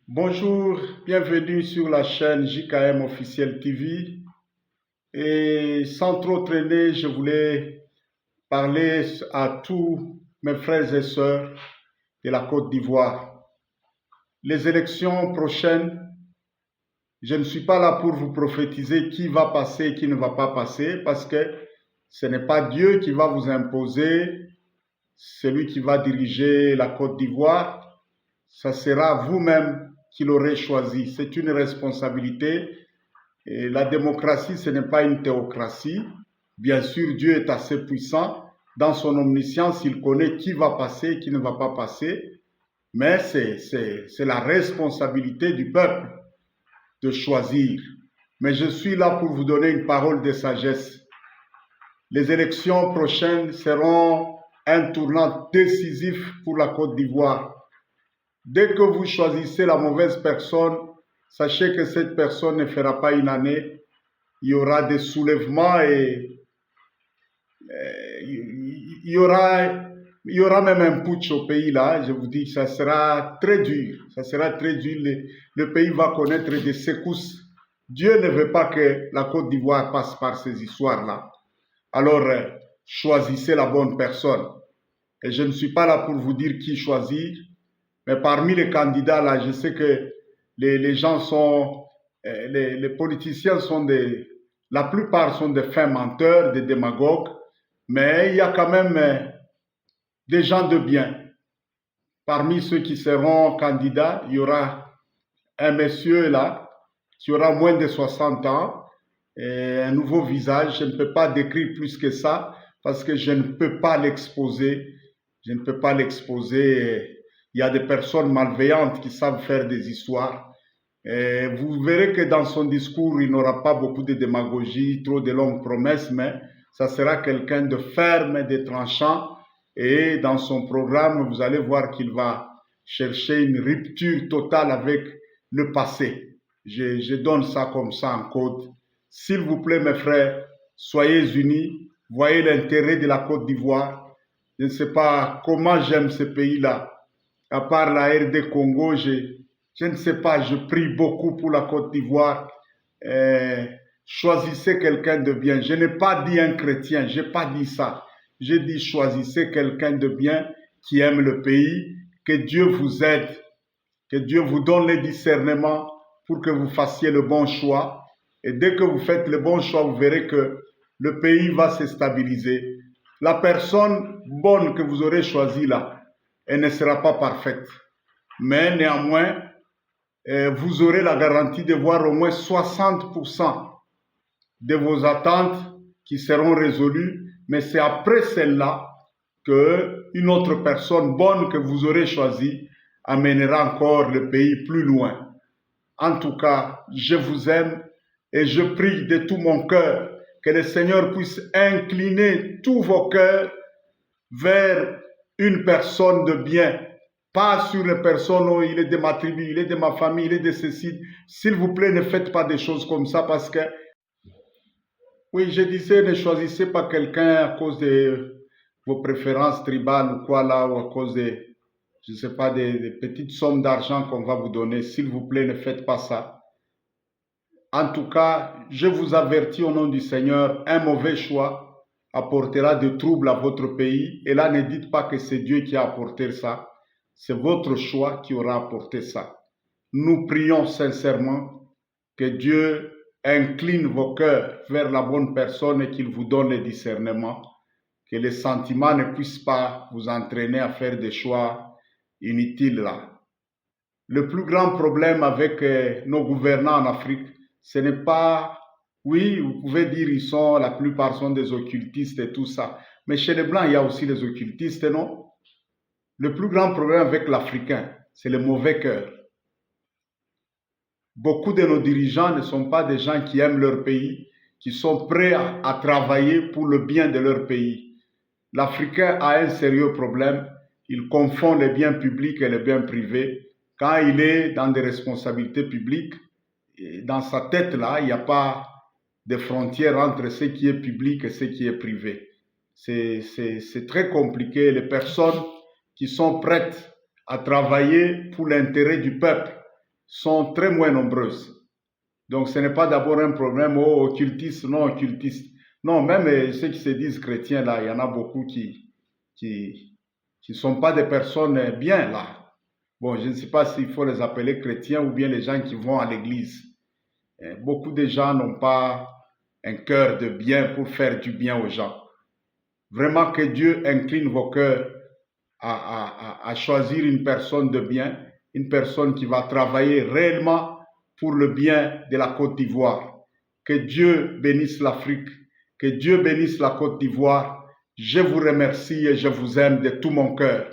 Bonjour, bienvenue sur la chaîne JKM Officiel TV. Et sans trop traîner, je voulais parler à tous mes frères et sœurs de la Côte d'Ivoire. Les élections prochaines, je ne suis pas là pour vous prophétiser qui va passer et qui ne va pas passer, parce que ce n'est pas Dieu qui va vous imposer celui qui va diriger la Côte d'Ivoire. Ça sera vous-même qui l'aurez choisi. C'est une responsabilité. Et la démocratie, ce n'est pas une théocratie. Bien sûr, Dieu est assez puissant. Dans son omniscience, il connaît qui va passer et qui ne va pas passer. Mais c'est la responsabilité du peuple de choisir. Mais je suis là pour vous donner une parole de sagesse. Les élections prochaines seront un tournant décisif pour la Côte d'Ivoire. Dès que vous choisissez la mauvaise personne, sachez que cette personne ne fera pas une année. Il y aura des soulèvements et il y aura même un putsch au pays là. Je vous dis, ça sera très dur. Ça sera très dur. Le pays va connaître des secousses. Dieu ne veut pas que la Côte d'Ivoire passe par ces histoires-là. Alors, choisissez la bonne personne. Et je ne suis pas là pour vous dire qui choisir. Mais parmi les candidats, là, je sais que les gens sont, les politiciens sont la plupart sont des fins menteurs, des démagogues, mais il y a quand même des gens de bien. Parmi ceux qui seront candidats, il y aura un monsieur là, qui aura moins de 60 ans, et un nouveau visage. Je ne peux pas décrire plus que ça, parce que je ne peux pas l'exposer. Je ne peux pas l'exposer. Il y a des personnes malveillantes qui savent faire des histoires. Et vous verrez que dans son discours, il n'aura pas beaucoup de démagogie, trop de longues promesses, mais ça sera quelqu'un de ferme, de tranchant. Et dans son programme, vous allez voir qu'il va chercher une rupture totale avec le passé. Je donne ça comme ça en code. S'il vous plaît, mes frères, soyez unis. Voyez l'intérêt de la Côte d'Ivoire. Je ne sais pas comment j'aime ce pays-là. À part la RD Congo, je ne sais pas, je prie beaucoup pour la Côte d'Ivoire. Choisissez quelqu'un de bien. Je n'ai pas dit un chrétien, je n'ai pas dit ça. J'ai dit choisissez quelqu'un de bien qui aime le pays. Que Dieu vous aide, que Dieu vous donne les discernements pour que vous fassiez le bon choix. Et dès que vous faites le bon choix, vous verrez que le pays va se stabiliser. La personne bonne que vous aurez choisie là, elle ne sera pas parfaite. Mais néanmoins, vous aurez la garantie de voir au moins 60% de vos attentes qui seront résolues. Mais c'est après celle-là qu'une autre personne bonne que vous aurez choisie amènera encore le pays plus loin. En tout cas, je vous aime et je prie de tout mon cœur que le Seigneur puisse incliner tous vos cœurs vers une personne de bien, pas sur les personnes où il est de ma tribu, il est de ma famille, il est de ceci. S'il vous plaît, ne faites pas des choses comme ça parce que, oui, je disais, ne choisissez pas quelqu'un à cause de vos préférences tribales ou quoi là, ou à cause de, je ne sais pas, des petites sommes d'argent qu'on va vous donner. S'il vous plaît, ne faites pas ça. En tout cas, je vous avertis au nom du Seigneur, un mauvais choix apportera des troubles à votre pays. Et là, ne dites pas que c'est Dieu qui a apporté ça. C'est votre choix qui aura apporté ça. Nous prions sincèrement que Dieu incline vos cœurs vers la bonne personne et qu'il vous donne le discernement. Que les sentiments ne puissent pas vous entraîner à faire des choix inutiles là. Le plus grand problème avec nos gouvernants en Afrique, ce n'est pas, oui, vous pouvez dire la plupart sont des occultistes et tout ça. Mais chez les Blancs, il y a aussi les occultistes, non? Le plus grand problème avec l'Africain, c'est le mauvais cœur. Beaucoup de nos dirigeants ne sont pas des gens qui aiment leur pays, qui sont prêts à travailler pour le bien de leur pays. L'Africain a un sérieux problème. Il confond les biens publics et les biens privés. Quand il est dans des responsabilités publiques, dans sa tête là, il n'y a pas de frontière entre ce qui est public et ce qui est privé. C'est très compliqué. Les personnes qui sont prêtes à travailler pour l'intérêt du peuple, sont très moins nombreuses. Donc ce n'est pas d'abord un problème, oh, occultiste, non occultiste. Non, même ceux qui se disent chrétiens, là, il y en a beaucoup qui sont pas des personnes bien, là. Bon, je ne sais pas s'il faut les appeler chrétiens ou bien les gens qui vont à l'église. Beaucoup de gens n'ont pas un cœur de bien pour faire du bien aux gens. Vraiment que Dieu incline vos cœurs à choisir une personne de bien, une personne qui va travailler réellement pour le bien de la Côte d'Ivoire. Que Dieu bénisse l'Afrique, que Dieu bénisse la Côte d'Ivoire. Je vous remercie et je vous aime de tout mon cœur.